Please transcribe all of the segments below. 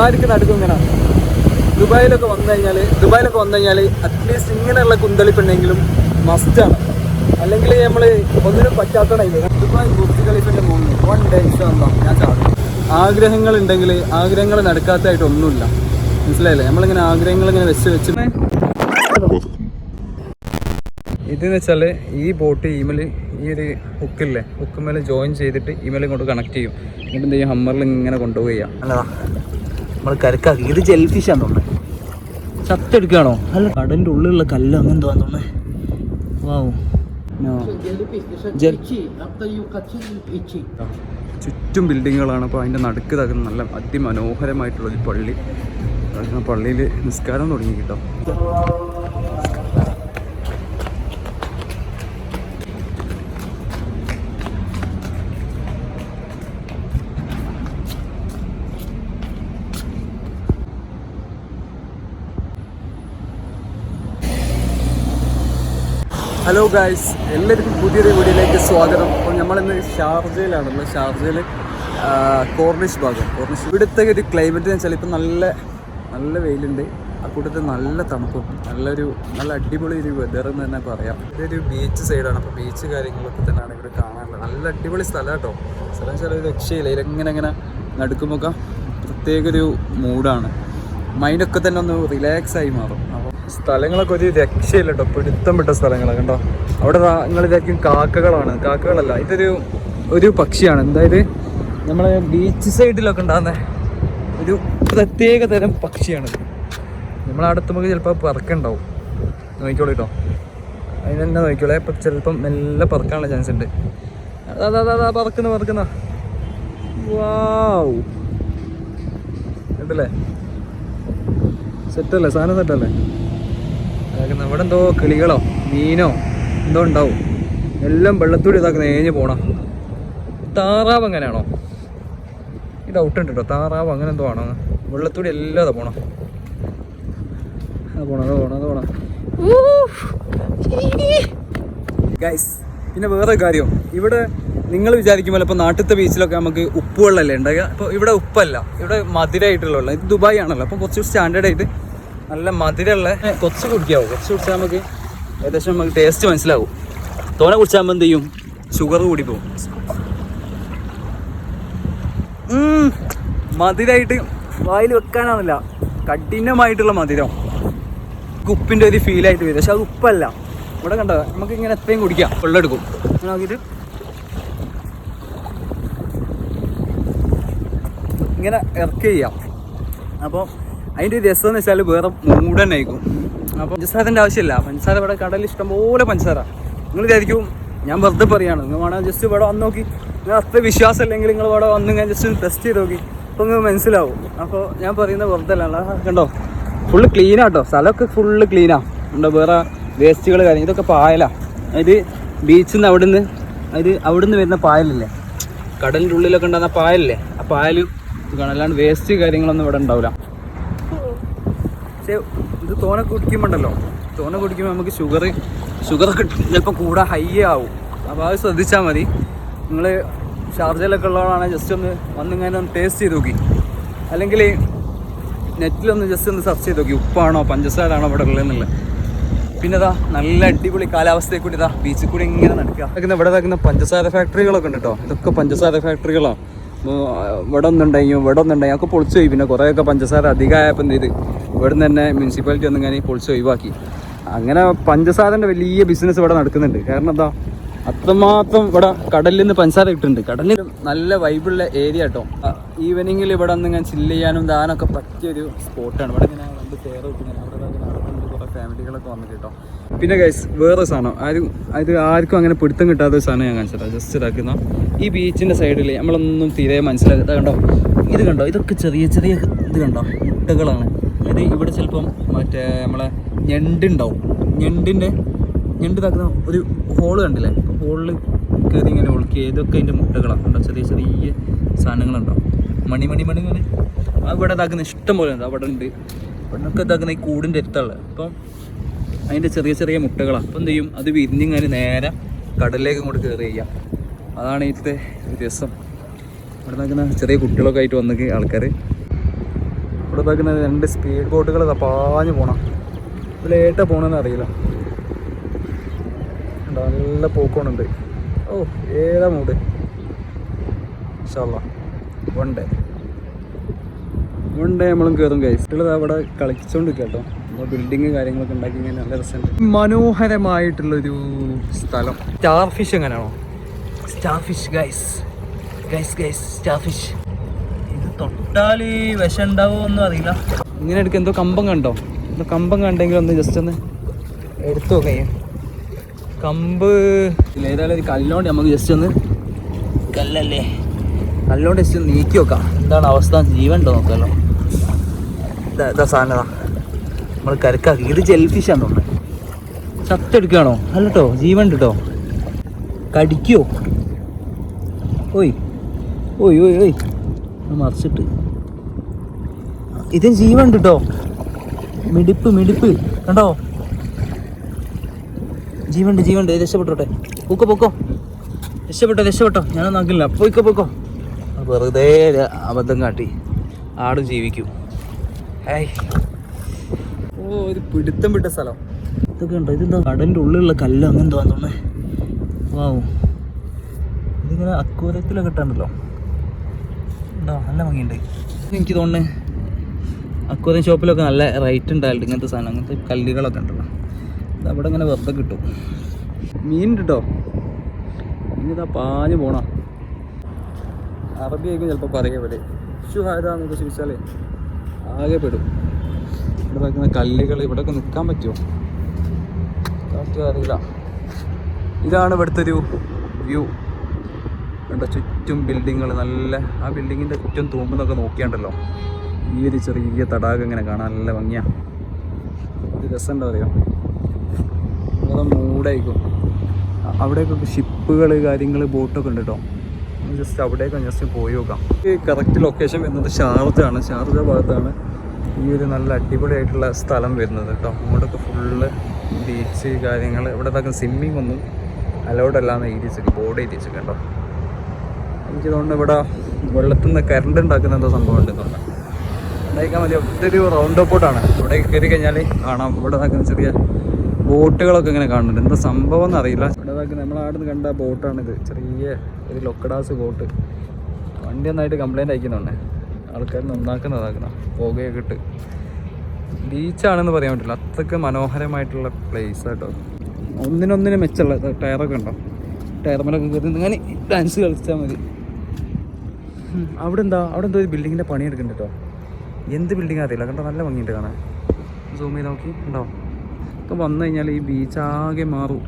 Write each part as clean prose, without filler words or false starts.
ആർക്ക് നടക്കും ഇങ്ങനെ. ദുബായിലൊക്കെ വന്നു കഴിഞ്ഞാൽ അറ്റ്ലീസ്റ്റ് ഇങ്ങനെയുള്ള കുന്തളിപ്പുണ്ടെങ്കിലും മസ്റ്റാണ്. അല്ലെങ്കിൽ നമ്മൾ ഒന്നിനും പറ്റാത്തതായി. ദുബായ് ബുർജ് ഖലീഫിൻ്റെ മുകളിൽ 1 day ഞാൻ ചാടും. ആഗ്രഹങ്ങളുണ്ടെങ്കിൽ ആഗ്രഹങ്ങൾ നടക്കാത്തതായിട്ട് ഒന്നുമില്ല, മനസ്സിലായില്ലേ? നമ്മളിങ്ങനെ ആഗ്രഹങ്ങൾ ഇങ്ങനെ വെച്ച് ഇതെന്ന് വെച്ചാൽ ഈ ബോട്ട് ഈമേൽ ഈ ഒരു ഹുക്കില്ലേ, ഹുക്കുമേൽ ജോയിൻ ചെയ്തിട്ട് ഈമേൽ കൊണ്ട് കണക്ട് ചെയ്യും. എന്നിട്ട് എന്ത് ചെയ്യും, ഹമ്മറിൽ ഇങ്ങനെ കൊണ്ടുപോവുക. അല്ലതാ നമ്മൾ കരക്കാക്കി. ഇത് ജെൽ ഫിഷാന്ന് തോന്നുന്നത്. ചത്തെടുക്കുകയാണോ? അല്ല, കടലിൻ്റെ ഉള്ളിലുള്ള കല്ല് അങ്ങനെ തോന്നുന്നത്. വാവ്, ചുറ്റും ബിൽഡിങ്ങുകളാണ്. അപ്പോൾ അതിൻ്റെ നടുക്ക് തകുന്ന നല്ല അതിമനോഹരമായിട്ടുള്ളൊരു പള്ളി. പള്ളിയിൽ നിസ്കാരം തുടങ്ങി കേട്ടോ. ഹലോ ഗായ്സ്, എല്ലാവർക്കും പുതിയൊരു വീഡിയോയിലേക്ക് സ്വാഗതം. അപ്പോൾ നമ്മളിന്ന് ഷാർജയിലാണല്ലോ. ഷാർജയിൽ കോർണിഷ് ഭാഗം. ഇവിടുത്തെ ഒരു ക്ലൈമറ്റ് എന്ന് വെച്ചാൽ ഇപ്പം നല്ല വെയിലുണ്ട്, ആ കൂട്ടത്തിൽ നല്ല തണുപ്പും നല്ല അടിപൊളി ഒരു വെതർ എന്ന് തന്നെ പറയാം. ഇതൊരു ബീച്ച് സൈഡാണ്. അപ്പോൾ ബീച്ച് കാര്യങ്ങളൊക്കെ തന്നെയാണ് ഇവിടെ കാണാനുള്ളത്. നല്ല അടിപൊളി സ്ഥലം കേട്ടോ. സ്ഥലം വെച്ചാൽ ഒരു രക്ഷയില്ല. ഇതിലെങ്ങനെ നടക്കുമ്പോൾ പ്രത്യേക ഒരു മൂഡാണ്. മൈൻഡൊക്കെ തന്നെ ഒന്ന് റിലാക്സ് ആയി മാറും. അപ്പോൾ സ്ഥലങ്ങളൊക്കെ ഒരു രക്ഷയില്ല കേട്ടോ. പിടുത്തം വിട്ട സ്ഥലങ്ങളാണ് കണ്ടോ. അവിടെ നിങ്ങൾ ഇതായിരിക്കും കാക്കകളല്ല, ഇതൊരു പക്ഷിയാണ്. അതായത് നമ്മളെ ബീച്ച് സൈഡിലൊക്കെ ഉണ്ടാകുന്ന ഒരു പ്രത്യേക തരം പക്ഷിയാണിത്. നമ്മളടുത്തുമ്പോൾ ചിലപ്പോൾ പറക്കുണ്ടാവും. നോക്കിക്കോളൂ കേട്ടോ, അതിന് തന്നെ നോക്കിക്കോളൂ. ഇപ്പം ചിലപ്പം മെല്ലെ പറക്കാനുള്ള ചാൻസ് ഉണ്ട്. അതാ പറക്കുന്ന വാവ്, കേട്ടല്ലേ? സെറ്റല്ലേ സാധനം? സെറ്റല്ലേ? ഇവിടെ എന്തോ കിളികളോ മീനോ എന്തോ ഉണ്ടാവും. എല്ലാം വെള്ളത്തൂടി ഇതാക്കുന്ന ഏഞ്ഞ് പോണം. താറാവ് എങ്ങനെയാണോ? ഈ ഡൗട്ട് ഉണ്ട് കേട്ടോ. താറാവ് അങ്ങനെ എന്തോ ആണോ? വെള്ളത്തൂടി എല്ലാം അതാ പോണം. അത് പോണം. ഗൈസ്, പിന്നെ വേറെ കാര്യം, ഇവിടെ നിങ്ങൾ വിചാരിക്കുമ്പോൾ ഇപ്പോൾ നാട്ടിലത്തെ ബീച്ചിലൊക്കെ നമുക്ക് ഉപ്പ് വെള്ളമല്ലേ ഉണ്ടാകുക. അപ്പോൾ ഇവിടെ ഉപ്പല്ല, ഇവിടെ മധുരമായിട്ടുള്ള വെള്ളം. ഇത് ദുബായ് ആണല്ലോ. അപ്പോൾ കുറച്ച് സ്റ്റാൻഡേർഡായിട്ട് നല്ല മധുരമുള്ള കുറച്ച് കുടിച്ചാൽ നമുക്ക് ഏകദേശം നമുക്ക് ടേസ്റ്റ് മനസ്സിലാവും. തോനെ കുടിച്ചാകുമ്പോൾ എന്ത് ചെയ്യും, ഷുഗർ കൂടി പോകും. മധുരമായിട്ട് വായിൽ വെക്കാനാണില്ല, കഠിനമായിട്ടുള്ള മധുരം. ഉപ്പിൻ്റെ ഒരു ഫീലായിട്ട് വരും. പക്ഷെ അത് ഉപ്പല്ല. ഇവിടെ കണ്ടോ, നമുക്ക് ഇങ്ങനെ എത്രയും കുടിക്കാം. വെള്ളം എടുക്കും നോക്കിയിട്ട് ഇങ്ങനെ ഇറക്കി ചെയ്യാം. അപ്പോൾ അതിൻ്റെ രസം എന്ന് വെച്ചാൽ വേറെ മൂഡ് തന്നെ ആയിരിക്കും. അപ്പോൾ പഞ്ചസാരൻ്റെ ആവശ്യമില്ല. പഞ്ചസാര ഇവിടെ കടലിൽ ഇഷ്ടംപോലെ പഞ്ചസാര. നിങ്ങൾ വിചാരിക്കും ഞാൻ വെറുതെ പറയുകയാണ്. നിങ്ങൾ വേണം ജസ്റ്റ് ഇവിടെ വന്ന് നോക്കി. നിങ്ങൾ അത്ര വിശ്വാസം ഇല്ലെങ്കിൽ നിങ്ങൾ ഇവിടെ വന്ന് ഞാൻ ജസ്റ്റ് ടെസ്റ്റ് ചെയ്ത് നോക്കി, അപ്പോൾ നിങ്ങൾക്ക് മനസ്സിലാവും. അപ്പോൾ ഞാൻ പറയുന്നത് വെറുതെ അല്ല. കണ്ടോ, ഫുള്ള് ക്ലീനാട്ടോ. സ്ഥലമൊക്കെ ഫുള്ള് ക്ലീനാണ്. ഉണ്ടോ വേറെ വേസ്റ്റുകൾ കാര്യം. ഇതൊക്കെ പായലാണ്. അതായത് ബീച്ചിൽ നിന്ന് അവിടുന്ന് വരുന്ന പായലില്ലേ, കടലിൻ്റെ ഉള്ളിലൊക്കെ ഉണ്ടാകുന്ന പായലില്ലേ, ആ പായൽ കാണാം. അല്ലാണ്ട് വേസ്റ്റ് കാര്യങ്ങളൊന്നും ഇവിടെ ഉണ്ടാവില്ല. പക്ഷേ ഇത് തോനെ കുടിക്കുമ്പോൾ നമുക്ക് ഷുഗർ ചിലപ്പോൾ കൂടെ ഹൈ ആവും. അപ്പോൾ അത് ശ്രദ്ധിച്ചാൽ മതി. നിങ്ങൾ ഷാർജയിലൊക്കെ ഉള്ളവരാണെങ്കിൽ ജസ്റ്റ് ഒന്ന് വന്നിങ്ങനെ ഒന്ന് ടേസ്റ്റ് ചെയ്ത് നോക്കി, അല്ലെങ്കിൽ നെറ്റിലൊന്ന് ജസ്റ്റ് ഒന്ന് സെർച്ച് ചെയ്ത് നോക്കി ഉപ്പാണോ പഞ്ചസാരാണോ ഇവിടെ ഉള്ളതെന്നുള്ളത്. പിന്നെ നല്ല അടിപൊളി കാലാവസ്ഥയെ കൂടി ബീച്ചിൽ കൂടി ഇങ്ങനെ നടക്കുക. ഇവിടെ നടക്കുന്ന പഞ്ചസാര ഫാക്ടറികളൊക്കെ ഉണ്ട് കേട്ടോ. ഇതൊക്കെ പഞ്ചസാര ഫാക്ടറികളാണ്. ഇവിടെ ഒന്നുണ്ടെങ്കിൽ ഒക്കെ പൊളിച്ചു പോയി. പിന്നെ കുറേയൊക്കെ പഞ്ചസാര അധികമായപ്പോൾ എന്ത് ചെയ്ത് ഇവിടെ നിന്ന് തന്നെ മുനിസിപ്പാലിറ്റി ഒന്നും പൊളിച്ച് ഒഴിവാക്കി. അങ്ങനെ പഞ്ചസാരൻ്റെ വലിയ ബിസിനസ് ഇവിടെ നടക്കുന്നുണ്ട്. കാരണം അത്രമാത്രം ഇവിടെ കടലിൽ നിന്ന് പഞ്ചസാര കിട്ടുന്നുണ്ട്. കടലിൽ നല്ല വൈബുള്ള ഏരിയ കേട്ടോ. ഈവനിങ്ങിൽ ഇവിടെ ഒന്ന് ഞാൻ ചില്ല് ചെയ്യാനും ദാനൊക്കെ പറ്റിയൊരു സ്പോട്ടാണ്. ഇവിടെ ഇങ്ങനെ രണ്ട് ചെയർ കിട്ടുന്നത്. അവിടെ നടക്കുന്നത് കുറേ ഫാമിലികളൊക്കെ വന്നിട്ട് കേട്ടോ. പിന്നെ ഗൈസ് വേറെ സാധനം, ആർക്കും അങ്ങനെ പിടുത്തം കിട്ടാത്ത ഒരു സാധനം ഞാൻ കാണിച്ചിട്ടാ ജസ്റ്റ് ഇതാക്കുന്ന. ഈ ബീച്ചിൻ്റെ സൈഡിൽ നമ്മളൊന്നും തീരെ മനസ്സിലാക്കുക. കണ്ടോ ഇതൊക്കെ ചെറിയ ഇത് കണ്ടോ മുട്ടകളാണ്. അതായത് ഇവിടെ ചിലപ്പം മറ്റേ നമ്മളെ ഞണ്ടുണ്ടാവും. ഞണ്ട് ഇതാക്കുന്ന ഒരു ഹോള് കണ്ടില്ലേ, ഹോളിൽ കയറി ഇങ്ങനെ ഒളിക്കുക. ഇതൊക്കെ അതിൻ്റെ മുട്ടകളാണ്. കണ്ടോ ചെറിയ സാധനങ്ങളുണ്ടാവും. മണി അത് ഇവിടെ ഇതാക്കുന്ന ഇഷ്ടം പോലെ ഉണ്ട്. അവിടെ ഉണ്ട്. ഇവിടെയൊക്കെ ഇതാക്കുന്ന ഈ കൂടിൻ്റെ അടുത്തുള്ളത്. അപ്പം അതിൻ്റെ ചെറിയ മുട്ടകളാണ്. അപ്പം എന്ത് ചെയ്യും, അത് വിരിഞ്ഞിങ്ങനെ നേരെ കടലിലേക്ക് ഇങ്ങോട്ട് കയറി ചെയ്യാം. അതാണ് ഇതിൻ്റെ രസം. ഇവിടെ നിൽക്കുന്ന ചെറിയ കുട്ടികളൊക്കെ ആയിട്ട് വന്നിട്ട് ആൾക്കാർ ഇവിടെ ഇതാക്കുന്ന 2 സ്പീഡ് ബോട്ടുകൾ പാഞ്ഞ് പോകണം. ഇതിലേട്ടാ പോകണമെന്ന് അറിയില്ല. നല്ല പോക്കോണുണ്ട്. ഓ ഏതാ മൂഡ്. ഇൻഷാല്ലാ വൺ ഡേ നമ്മളും കയറും ഗൈസ്. കുട്ടികൾ അവിടെ കളിച്ചുകൊണ്ട് കേട്ടോ. ബിൽഡിങ് കാര്യങ്ങളൊക്കെ ഉണ്ടാക്കി ഇങ്ങനെ നല്ല രസമുണ്ട്. മനോഹരമായിട്ടുള്ളൊരു സ്ഥലം. സ്റ്റാർ ഫിഷ് എങ്ങനെയാണോ? Star fish guys star fish. ഇത് തൊട്ടാൽ വിഷം ഉണ്ടാവുമോ ഒന്നും അറിയില്ല. ഇങ്ങനെ എടുക്കുക. എന്തോ കമ്പം കണ്ടോ? എന്തോ കമ്പം കണ്ടെങ്കിൽ ഒന്ന് ജസ്റ്റ് ഒന്ന് എടുത്തു നോക്കാം. കമ്പ് ഏതായാലും ഒരു കല്ലോണ്ട് നമുക്ക് ജസ്റ്റ് ഒന്ന് കല്ലല്ലേ കല്ലോണ്ട് ജസ്റ്റ് ഒന്ന് നീക്കി നോക്കാം. എന്താണ് അവസ്ഥ, ജീവൻ ഉണ്ടോ നോക്കാമല്ലോ. ഇതാ സാധനതാ നമ്മൾ കരക്കാക്കി. ഇത് ജെൽഫിഷാന്ന് തോന്നുന്നത്. ചത്തെടുക്കുകയാണോ? അല്ല കേട്ടോ, ജീവൻ ഉണ്ട് കേട്ടോ. കടിക്കോ? ഓയ് ഓയ് ഓയ് ഓയ് മറിച്ചിട്ട്. ഇതിന് ജീവൻ ഉണ്ട് കേട്ടോ. മിടിപ്പ് കണ്ടോ? ജീവണ്ട്. രക്ഷപ്പെട്ടോട്ടെ. പൊക്കോ രക്ഷപ്പെട്ടോ. ഞാനൊന്നും ആക്കില്ല. പോയിക്കോ. വെറുതെ അബദ്ധം കാട്ടി ആടും ജീവിക്കും. ഓ ഒരു പിടുത്തം വിട്ട സ്ഥലം. ഇതൊക്കെ ഉണ്ടോ? ഇതെന്താ കടലിൻ്റെ ഉള്ളിലുള്ള കല്ല് അങ്ങനെന്തോ തോന്നേ. വാവോ, ഇതിങ്ങനെ അക്കൂരത്തിലൊക്കെ ഇട്ടുണ്ടല്ലോ. ഉണ്ടോ? നല്ല ഭംഗിയുണ്ട്. എനിക്ക് തോന്നുന്നത് അക്കൂരം ഷോപ്പിലൊക്കെ നല്ല റേറ്റ് ഉണ്ടായിട്ട് ഇങ്ങനത്തെ സാധനം, അങ്ങനത്തെ കല്ലുകളൊക്കെ ഉണ്ടല്ലോ. അവിടെ ഇങ്ങനെ വെറുതെ കിട്ടും. മീൻ കിട്ടോ? ഇനിതാ പാഞ്ഞ് പോണം. അറബി ആയിരിക്കും ചിലപ്പോൾ പറയുക. ഇവിടെ ഷുഹാദാന്നൊക്കെ ചോദിച്ചാൽ ആകെ പെടും. ഇവിടെ വയ്ക്കുന്ന കല്ലുകൾ ഇവിടെയൊക്കെ നിൽക്കാൻ പറ്റുമോ അറിയില്ല. ഇതാണ് ഇവിടുത്തെ ഒരു വ്യൂ. ഇവിടെ ചുറ്റും ബിൽഡിങ്ങുകൾ. നല്ല ആ ബിൽഡിങ്ങിൻ്റെ ചുറ്റും തൂമ്പെന്നൊക്കെ നോക്കിയാണ്ടല്ലോ ഈ ഒരു ചെറിയ തടാകം ഇങ്ങനെ കാണാൻ നല്ല ഭംഗിയാണ്. ഒരു രസം എന്താ പറയുക, അത് മൂടായിരിക്കും. അവിടെയൊക്കെ ഷിപ്പുകൾ കാര്യങ്ങൾ ബോട്ടൊക്കെ ഉണ്ട് കേട്ടോ. ജസ്റ്റ് അവിടേക്ക് ജസ്റ്റ് പോയി നോക്കാം. ഈ കറക്റ്റ് ലൊക്കേഷൻ വരുന്നത് ഷാർജയാണ്. ഷാർജ ഭാഗത്താണ് ഈ ഒരു നല്ല അടിപൊളിയായിട്ടുള്ള സ്ഥലം വരുന്നത് കേട്ടോ. അങ്ങോട്ടൊക്കെ ഫുള്ള് ബീച്ച് കാര്യങ്ങൾ. ഇവിടെ ഇതൊക്കെ സ്വിമ്മിങ് ഒന്നും അലൗഡ് അല്ലാന്ന് എഴുതിച്ചൊക്കെ ബോർഡ് എഴുതിച്ചൊക്കെ കേട്ടോ. എനിക്ക് തോന്നുന്നു ഇവിടെ വെള്ളത്തിൽ നിന്ന് കറണ്ട് ഉണ്ടാക്കുന്ന എന്തോ സംഭവം ഉണ്ട് തോന്നുന്നു. ഉണ്ടായിരിക്കാൻ മതി. ഇതൊരു റൗണ്ട് ബോട്ടാണ്. ഇവിടെ കയറി കഴിഞ്ഞാൽ കാണാം. ഇവിടെ നിൽക്കുന്ന ചെറിയ ബോട്ടുകളൊക്കെ ഇങ്ങനെ കാണുന്നുണ്ട്. എന്താ സംഭവം എന്നറിയില്ല. ഇവിടെ നിൽക്കുന്ന നമ്മളാടുന്ന് കണ്ട ബോട്ടാണിത്. ചെറിയ ഒരു ലൊക്കഡാസ് ബോട്ട്. വണ്ടി ഒന്നായിട്ട് കംപ്ലൈൻറ്റ് അയക്കുന്നുണ്ട്. ആൾക്കാർ നന്നാക്കുന്നതാക്കുന്ന പുകയൊക്കെ ഇട്ട്. ബീച്ചാണെന്ന് പറയാൻ പറ്റില്ല. അത്രയ്ക്ക് മനോഹരമായിട്ടുള്ള പ്ലേസ് കേട്ടോ. ഒന്നിനൊന്നിനും മെച്ചമുള്ള ടയറൊക്കെ ഉണ്ടോ. ടയർമലൊക്കെ കയറി ഇങ്ങനെ ഡാൻസ് കളിച്ചാൽ മതി. അവിടെ എന്തോ ഒരു ബിൽഡിങ്ങിൻ്റെ പണിയെടുക്കുന്നുണ്ട് കേട്ടോ. എന്ത് ബിൽഡിംഗ് അറിയില്ല കണ്ടോ. നല്ല ഭംഗിയുണ്ട് കാണാൻ. സൂം ചെയ്ത് നോക്കി ഉണ്ടോ. ഒക്കെ വന്നു കഴിഞ്ഞാൽ ഈ ബീച്ച് ആകെ മാറും.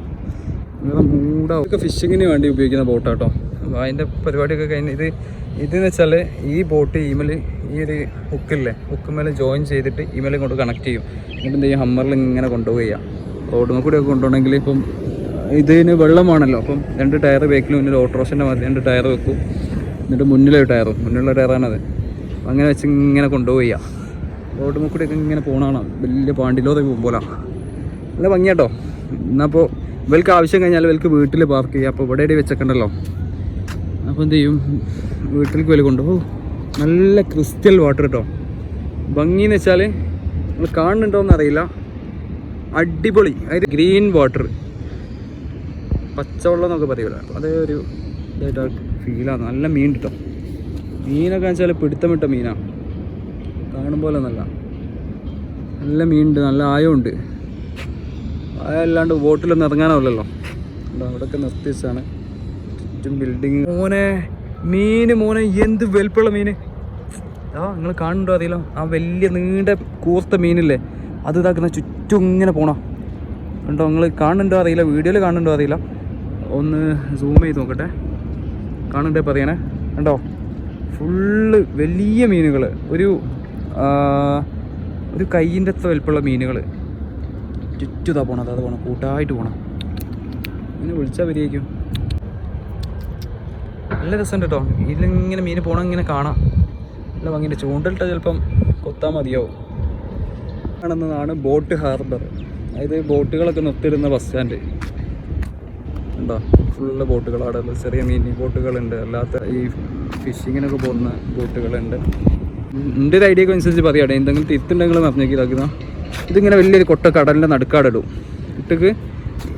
ഇവിടെ മൂടാവും. ഇതൊക്കെ ഫിഷിങ്ങിന് വേണ്ടി ഉപയോഗിക്കുന്ന ബോട്ടാട്ടോ. അപ്പോൾ അതിൻ്റെ പരിപാടിയൊക്കെ കഴിഞ്ഞ് ഇതെന്ന് വെച്ചാൽ ഈ ബോട്ട് ഈ ഒരു ഹുക്കുമേൽ ജോയിൻ ചെയ്തിട്ട് ഈമേൽ കൊണ്ട് കണക്ട് ചെയ്യും. എന്നിട്ട് എന്ത് ചെയ്യും, ഹമ്മറിൽ ഇങ്ങനെ കൊണ്ടുപോവുക. റോഡുമ്മ കൂടെയൊക്കെ കൊണ്ടുപോകണമെങ്കിൽ ഇപ്പം ഇതിന് വെള്ളമാണല്ലോ. അപ്പം 2 ടയർ ബേക്കിൽ മുന്നിൽ ഓട്ടോറിക്ഷൻ്റെ മതി 2 ടയർ വെക്കും. എന്നിട്ട് മുന്നിലുള്ള ടയറാണത്. അങ്ങനെ വെച്ച് ഇങ്ങനെ കൊണ്ടുപോവുക. റോഡുമ്മ കൂടെയൊക്കെ ഇങ്ങനെ പോകണമാണ്. വലിയ പാണ്ടിലോതെ പോകുമ്പോഴാ നല്ല ഭംഗിയാട്ടോ. എന്നപ്പോൾ ഇവർക്ക് ആവശ്യം കഴിഞ്ഞാൽ ഇവർക്ക് വീട്ടിൽ പാർക്ക് ചെയ്യുക. അപ്പോൾ ഇവിടെ വെച്ചേക്കണ്ടല്ലോ. അപ്പോൾ എന്ത് ചെയ്യും, വീട്ടിലേക്ക് വില കൊണ്ടുപോകും. നല്ല ക്രിസ്റ്റൽ വാട്ടർ കേട്ടോ. ഭംഗിയെന്ന് വെച്ചാൽ നിങ്ങൾ കാണുന്നുണ്ടോയെന്ന് അറിയില്ല. അടിപൊളി. അതായത് ഗ്രീൻ വാട്ടർ, പച്ചവെള്ളം എന്നൊക്കെ പറയുമല്ലോ. അതേ ഒരു ഇതായിട്ട് ഫീലാണ്. നല്ല മീൻ കേട്ടോ. മീനൊക്കെ വെച്ചാൽ പിടുത്തമിട്ട മീനാണ്. കാണുമ്പോൾ നല്ല മീനുണ്ട്. നല്ല ആയമുണ്ട്. ആയല്ലാണ്ട് ബോട്ടിലൊന്നും ഇറങ്ങാനാവില്ലല്ലോ. അവിടെയൊക്കെ നിർത്തിച്ചാണ്. ചുറ്റും ബിൽഡിങ്. മോനെ എന്ത് വലുപ്പമുള്ള മീൻ. നിങ്ങൾ കാണുന്നുണ്ടോ അറിയില്ല. ആ വലിയ നീണ്ട കൂർത്ത മീനില്ലേ, അത് ഇതാക്കുന്ന ചുറ്റും ഇങ്ങനെ പോണം. ഉണ്ടോ നിങ്ങൾ കാണുന്നുണ്ടോ അറിയില്ല. വീഡിയോയിൽ കാണുന്നുണ്ടോ അറിയില്ല. ഒന്ന് സൂം ചെയ്ത് നോക്കട്ടെ. കാണുന്നുണ്ടേ പറയണേ. ഉണ്ടോ ഫുള്ള് വലിയ മീനുകൾ. ഒരു കയ്യിൻ്റെ അത്ര വലുപ്പമുള്ള മീനുകൾ ചുറ്റുതാ പോണത്. അത് പോകണം, കൂട്ടായിട്ട് പോകണം. ഇങ്ങനെ വിളിച്ചാൽ വരികയായിരിക്കും. നല്ല രസമുണ്ട് കേട്ടോ. ഇതിലിങ്ങനെ മീൻ പോകണം, ഇങ്ങനെ കാണാം. നല്ല ഭംഗിയുണ്ട്. ചൂണ്ടലിട്ട് ചിലപ്പം കൊത്താൻ മതിയാവും. കാണുന്നതാണ് ബോട്ട് ഹാർബർ. അതായത് ബോട്ടുകളൊക്കെ നിർത്തിയിടുന്ന ബസ് സ്റ്റാൻഡ് ഉണ്ടോ. ഫുള്ള് ബോട്ടുകളാണ്. ചെറിയ മിനി ബോട്ടുകളുണ്ട്, അല്ലാത്ത ഈ ഫിഷിങ്ങിനൊക്കെ പോകുന്ന ബോട്ടുകളുണ്ട്. എൻ്റെ ഒരു ഐഡിയക്ക് അനുസരിച്ച് പറയാട്ടെ, എന്തെങ്കിലും തിരുത്തുണ്ടെങ്കിൽ പറഞ്ഞേക്ക് ഇതാക്കുന്ന. ഇതിങ്ങനെ വലിയൊരു കൊട്ട കടലിൻ്റെ നടുക്കാടിടും. ഇട്ടക്ക്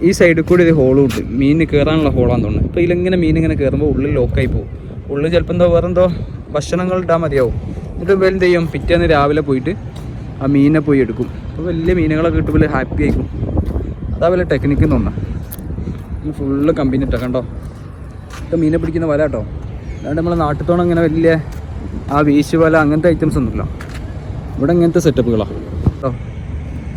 ഈ സൈഡിൽ കൂടി ഒരു ഹോളും ഉണ്ട്, മീൻ കയറാനുള്ള ഹോളാന്ന് തോന്നുന്നു. അപ്പോൾ ഇതിലിങ്ങനെ മീൻ ഇങ്ങനെ കയറുമ്പോൾ ഉള്ളിൽ ലോക്കായി പോകും. ഉള്ളിൽ ചിലപ്പോൾ എന്തോ വേറെന്തോ ഭക്ഷണങ്ങൾ ഇടാൻ മതിയാവും. എന്നിട്ട് എന്ത് ചെയ്യും, പിറ്റേന്ന് രാവിലെ പോയിട്ട് ആ മീനെ പോയി എടുക്കും. അപ്പോൾ വലിയ മീനുകളൊക്കെ കിട്ടുമ്പോൾ ഹാപ്പി ആയിരിക്കും. അതാ വല്ല ടെക്നിക്ക് തോന്നുന്നത്. ഫുള്ള് കമ്പനി ഇട്ടാ കണ്ടോ, ഇപ്പം മീനെ പിടിക്കുന്ന വല കേട്ടോ. അല്ലാണ്ട് നമ്മളെ നാട്ടിത്തോളം ഇങ്ങനെ വലിയ ആ വീശ് വല അങ്ങനത്തെ ഐറ്റംസ് ഒന്നുമില്ല. ഇവിടെ ഇങ്ങനത്തെ സെറ്റപ്പുകളാണ് കേട്ടോ.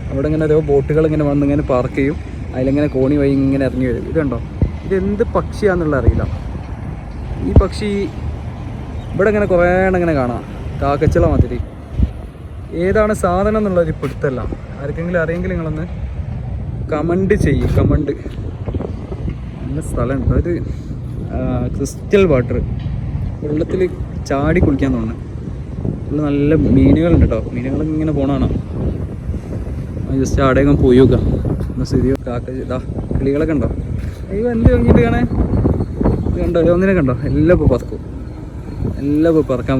അവിടെ ഇങ്ങനെ ഓരോ ബോട്ടുകൾ ഇങ്ങനെ വന്ന് ഇങ്ങനെ പാർക്ക് ചെയ്യും, അതിലിങ്ങനെ കോണി വഴി ഇങ്ങനെ ഇറങ്ങി വരും. ഇത് കണ്ടോ, ഇതെന്ത് പക്ഷിയാണെന്നുള്ള അറിയില്ല. ഈ പക്ഷി ഇവിടെ ഇങ്ങനെ കുറേ ഇങ്ങനെ കാണാം, കാക്കച്ചിള മാതിരി. ഏതാണ് സാധനം എന്നുള്ളൊരു പിടുത്തല്ല. ആർക്കെങ്കിലും അറിയെങ്കിൽ നിങ്ങളൊന്ന് കമൻറ്റ് ചെയ്യും. കമൻറ്റ്. നല്ല സ്ഥലമുണ്ട്. അത് ക്രിസ്റ്റൽ വാട്ടർ, വെള്ളത്തിൽ ചാടി കുളിക്കാൻ തോന്നുന്നു. ഉള്ള നല്ല മീനുകളുണ്ട് കേട്ടോ. മീനുകളൊക്കെ ഇങ്ങനെ പോകണതാണ്. ജസ്റ്റ് അവിടെയൊക്കെ പോയി നോക്കാം. ശരി, കാക്ക ഇതാ കിളികളൊക്കെ ഉണ്ടോ? അയ്യോ എന്ത് ഭംഗിയിട്ട് കാണാൻ. ഇത് കണ്ടോ, ഒന്നിനെ കണ്ടോ? എല്ലാം ഇപ്പോൾ പറക്കും. എല്ലാം ഇപ്പോൾ പറക്കാൻ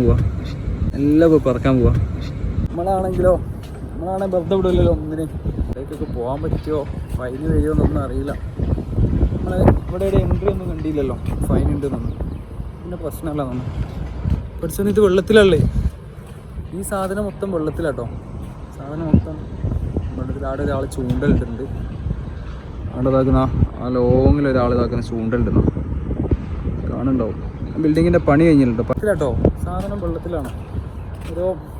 പോവാ. നമ്മളാണെങ്കിലോ വെറുതെ വിടില്ലല്ലോ ഒന്നിന്. ഇവിടേക്കൊക്കെ പോകാൻ പറ്റുമോ, ഫൈന് വരുമോ എന്നൊന്നും അറിയില്ല. നമ്മൾ ഇവിടെ ഒരു എൻട്രി ഒന്നും കണ്ടില്ലല്ലോ, ഫൈൻ ഉണ്ടെന്നൊന്നും. പിന്നെ പ്രശ്നമല്ല നമ്മൾ പഠിച്ചോന്ന്. ഇത് വെള്ളത്തിലല്ലേ ഈ സാധനം മൊത്തം വെള്ളത്തിലാട്ടോ. സാധനം മൊത്തം വെള്ളത്തിൽ. അവിടെ ഒരാൾ ചൂണ്ടലിട്ടുണ്ട്. അവിടെ ഇതാക്കുന്ന ആ ലോങ്ങിൽ ഒരാൾ ഇതാക്കുന്ന ചൂണ്ടലിടുന്നു, കാണുന്നുണ്ടാവും. ബിൽഡിങ്ങിൻ്റെ പണി കഴിഞ്ഞിട്ടുണ്ട്. പത്തിലാട്ടോ സാധനം വെള്ളത്തിലാണ്.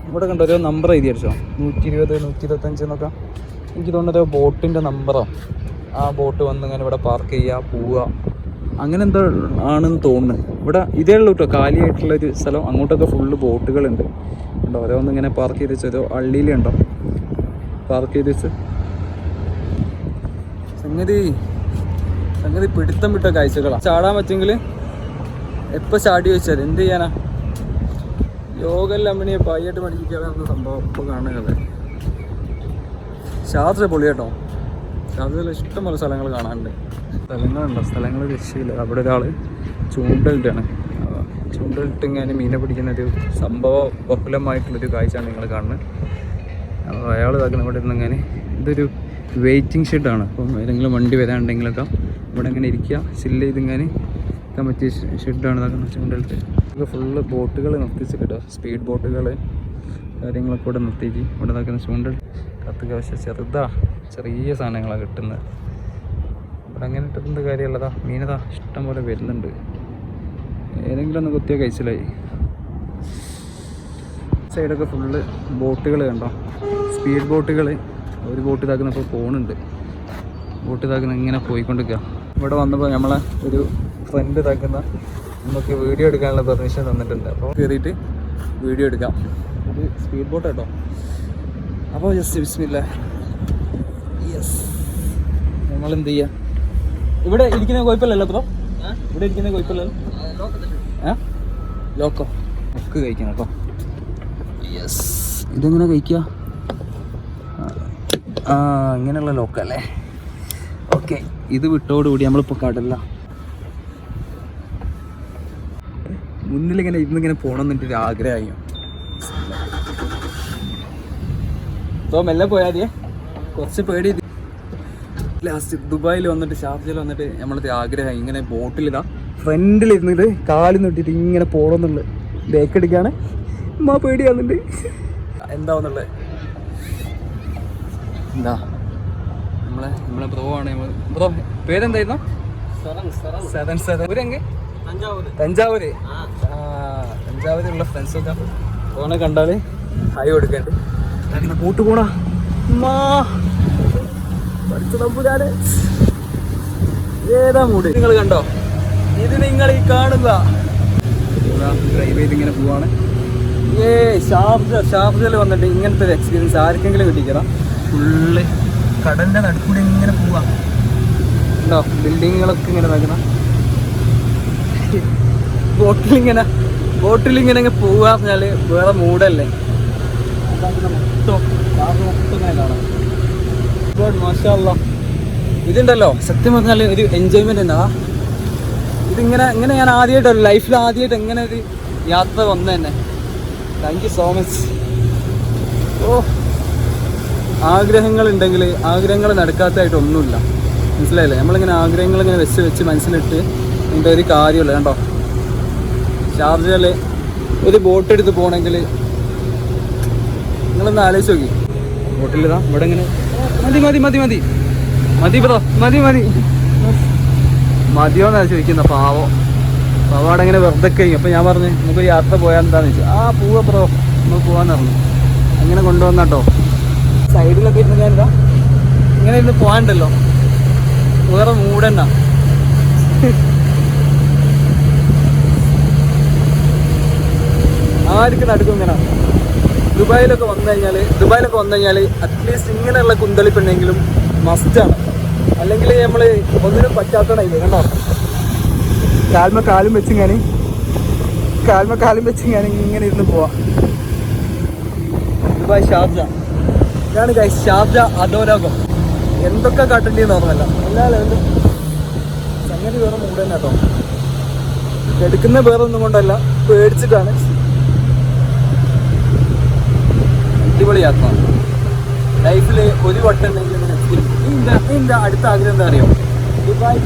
ഇവിടെ കണ്ടോ ഓരോ നമ്പർ എഴുതി അടിച്ചോ, 120, 125 എന്നൊക്കെ. എനിക്ക് തോന്നുന്നത് ബോട്ടിൻ്റെ നമ്പറോ. ആ ബോട്ട് വന്ന് ഇങ്ങനെ ഇവിടെ പാർക്ക് ചെയ്യുക, പോവുക, അങ്ങനെ എന്തോ ആണെന്ന് തോന്നുന്നു. ഇവിടെ ഇതേ ഉള്ളൂ കേട്ടോ കാലിയായിട്ടുള്ളൊരു സ്ഥലം. അങ്ങോട്ടൊക്കെ ഫുള്ള് ബോട്ടുകളുണ്ട്. ഉണ്ടോ ഓരോന്ന് ഇങ്ങനെ പാർക്ക് ചെയ്ത് വെച്ച് ഓരോ അള്ളിയിലുണ്ടോ പാർക്ക് ചെയ്ത് വെച്ച്. സംഗതി പിടുത്തം വിട്ട കാഴ്ചകളാണ്. ചാടാൻ പറ്റുമെങ്കിൽ എപ്പോൾ ചാടി വെച്ചാൽ എന്ത് ചെയ്യാനാ. യോഗല്ല അമ്മിണിയെ പായിട്ട് പഠിപ്പിക്കാനുള്ള സംഭവം ഇപ്പോൾ കാണുന്നത്. ഷാർജ പൊളി കേട്ടോ. ഷാർജയിൽ ഇഷ്ടംപോലെ സ്ഥലങ്ങൾ കാണാനുണ്ട്. സ്ഥലങ്ങൾ രക്ഷയില്ല. അവിടെ ഒരാൾ ചൂണ്ടലിട്ടാണ്. ചൂണ്ടലിട്ട് ഇങ്ങനെ മീനെ പിടിക്കുന്ന ഒരു സംഭവം ബഹുലമായിട്ടുള്ളൊരു കാഴ്ചയാണ് നിങ്ങൾ കാണുന്നത്. അപ്പോൾ അയാൾ ഇതാക്കുന്ന ഇവിടെ ഇരുന്നിങ്ങനെ. ഇതൊരു വെയിറ്റിംഗ് ഷെഡാണ്. അപ്പം ഏതെങ്കിലും വണ്ടി വരാനുണ്ടെങ്കിലൊക്കെ ഇവിടെ ഇങ്ങനെ ഇരിക്കുക, ചില്ല് ചെയ്തിങ്ങനെ ഇരിക്കാൻ പറ്റിയ ഷെഡാണ് ഇതാക്കുന്നത്. ചൂണ്ടലിട്ട് ഇത് ഫുള്ള് ബോട്ടുകൾ നിർത്തിച്ച് കിട്ടുക, സ്പീഡ് ബോട്ടുകൾ കാര്യങ്ങളൊക്കെ ഇവിടെ നിർത്തിയിട്ട് ഇവിടെ ഇതാക്കുന്ന ചൂണ്ടൽ കത്തുക. പക്ഷേ ചെറിയ സാധനങ്ങളാണ് കിട്ടുന്നത്. ഇവിടെ അങ്ങനെ ഇട്ടിട്ടുണ്ട് കാര്യമുള്ളതാ. മീനതാ ഇഷ്ടം പോലെ വരുന്നുണ്ട്. ഏതെങ്കിലും ഒന്ന് കുത്തിയ കഴിച്ചിലായി. സൈഡൊക്കെ ഫുള്ള് ബോട്ടുകൾ കണ്ടോ, സ്പീഡ് ബോട്ടുകൾ. ഒരു ബോട്ട് ഇതാക്കുന്ന ഇപ്പോൾ പോകുന്നുണ്ട്. ബോട്ട് ഇതാക്കുന്ന ഇങ്ങനെ പോയിക്കൊണ്ടിരിക്കുക. ഇവിടെ വന്നപ്പോൾ നമ്മളെ ഒരു ഫ്രണ്ട് ഇതാക്കുന്ന നമുക്ക് വീഡിയോ എടുക്കാനുള്ള പെർമിഷൻ തന്നിട്ടുണ്ട്. അപ്പോൾ കയറിയിട്ട് വീഡിയോ എടുക്കാം. ഇത് സ്പീഡ് ബോട്ട് കേട്ടോ. അപ്പോൾ ജസ്റ്റ് ബിസ്മില്ലാ. യെസ്, നമ്മളെന്ത് ചെയ്യുക. ഇവിടെ ഇരിക്കുന്ന കുഴപ്പമില്ലല്ലോ ബ്രോ? ഇവിടെ ഇരിക്കുന്ന കുഴപ്പമില്ലല്ലോ. ലോക്കോ ഒക്കെ കഴിക്കണം കേട്ടോ. യെസ്, ഇതെങ്ങനെ കഴിക്കുക? ഇങ്ങനെയുള്ള ലോക്കല്ലേ. ഓക്കെ, ഇത് വിട്ടോടുകൂടി നമ്മളിപ്പോൾ കടലില്ല. മുന്നിലിങ്ങനെ ഇന്നിങ്ങനെ പോകണം എന്നിട്ടൊരു ആഗ്രഹമായി. ഇപ്പോൾ മെല്ലെ പോയാൽ മതിയേ, കുറച്ച് പേടി. ലാസ്റ്റ് ദുബായിൽ വന്നിട്ട് ഷാർജയിൽ വന്നിട്ട് നമ്മളത് ആഗ്രഹമായി. ഇങ്ങനെ ബോട്ടിലിതാ ഫ്രണ്ടിലിരുന്നിട്ട് കാലിൽ നിട്ടിട്ട് ഇങ്ങനെ പോകണമെന്നുള്ളത്. ബേക്ക് എടുക്കുകയാണ്. പേടിയാവുന്നുണ്ട് എന്താവുന്നുള്ളത്. എന്താ നമ്മളെ ബ്രോ ആണ്. ബ്രോ പേരെന്തായിരുന്നു? തഞ്ചാവൂര്. തഞ്ചാവൂരുള്ള ഫ്രണ്ട്സൊക്കെ ഓനെ കണ്ടാൽ ഹായ് കൊടുക്കണ്ട്. അങ്ങനെ കൂട്ടു പോണാ ഏതാ മൂട്. നിങ്ങൾ കണ്ടോ? ഇത് നിങ്ങൾ ഈ കാണുക. ഡ്രൈവ് ചെയ്ത് ഇങ്ങനെ പോവാണ്. ഷാർജയിൽ വന്നിട്ട് ഇങ്ങനത്തെ ഒരു എക്സ്പീരിയൻസ് ആർക്കെങ്കിലും കിട്ടിക്കണം. ഫുള്ള് കടലിൻ്റെ നടുക്കൂടെ ഇങ്ങനെ പോവാ. ഉണ്ടോ ബിൽഡിങ്ങുകളൊക്കെ ഇങ്ങനെ നോക്കണം. ബോട്ടിലിങ്ങനെ പോവുക പറഞ്ഞാൽ വേറെ മൂടല്ലേ. ഇതുണ്ടല്ലോ സത്യം പറഞ്ഞാൽ ഒരു എൻജോയ്മെന്റ് എന്നാ. ഇതിങ്ങനെ ഞാൻ ആദ്യമായിട്ട് ലൈഫിൽ ആദ്യമായിട്ട് എങ്ങനെ ഒരു യാത്ര വന്നു തന്നെ. Thank you so much. ഓ, ആഗ്രഹങ്ങളുണ്ടെങ്കിൽ ആഗ്രഹങ്ങൾ നടക്കാത്തതായിട്ടൊന്നുമില്ല, മനസ്സിലായില്ലേ? നമ്മളിങ്ങനെ ആഗ്രഹങ്ങൾ ഇങ്ങനെ വെച്ച് മനസ്സിലിട്ട് ഇതിൻ്റെ ഒരു കാര്യമില്ല. കണ്ടോ, ഷാർജയിൽ ഒരു ബോട്ട് എടുത്ത് പോകണമെങ്കിൽ നിങ്ങളൊന്ന് ആലോചിച്ച് നോക്കി. ബോട്ടിലിതാ ഇവിടെ ഇങ്ങനെ മതി മതി മതി മതി മതി ബ്രോ മതി മതി മതിയോന്നാണ് ചോദിക്കുന്ന. പാവോ അവിടെ ഇങ്ങനെ വെറുതെ കഴിഞ്ഞു. അപ്പോൾ ഞാൻ പറഞ്ഞു നമുക്കൊരു യാത്ര പോയാൽ എന്താണെന്ന് ചോദിച്ചു. ആ പോവാ ബ്രോ, നമുക്ക് പോകാമെന്ന് പറഞ്ഞു. അങ്ങനെ കൊണ്ടുവന്നാട്ടോ. സൈഡിലൊക്കെ ഇരുന്ന് ഞാനിതാ ഇങ്ങനെ ഇരുന്ന് പോകാനുണ്ടല്ലോ, വേറെ മൂടണ്ട. ആർക്ക് നടക്കും ഇങ്ങനെ. ദുബായിലൊക്കെ വന്നു കഴിഞ്ഞാൽ അറ്റ്ലീസ്റ്റ് ഇങ്ങനെയുള്ള കുന്തളിപ്പുണ്ടെങ്കിലും മസ്റ്റാണ്. അല്ലെങ്കിൽ നമ്മൾ ഒന്നിനും പറ്റാത്തതായില്ലേ. കണ്ടോ, കാലും വെച്ച് ഞാൻ ഇങ്ങനെ ഇരുന്ന് പോവാം. ദുബായ് ഷാർജ ഇതാണ് ഗൈസ്. ഷാർജ അധോലോകം. എന്തൊക്കെ കാട്ടേണ്ടിയെന്ന് ഓർമ്മല്ല. എല്ലാ ലെവലും സംഗതി വേറെ മൂട് തന്നെ കേട്ടോ. എടുക്കുന്ന വേറെ ഒന്നും കൊണ്ടല്ല, പേടിച്ചിട്ടാണ്. അടിപൊളി യാത്ര. ലൈഫിൽ ഒരു വട്ടം ഇതിൻ്റെ അടുത്ത ആഗ്രഹം എന്താ അറിയോ? ദുബായ്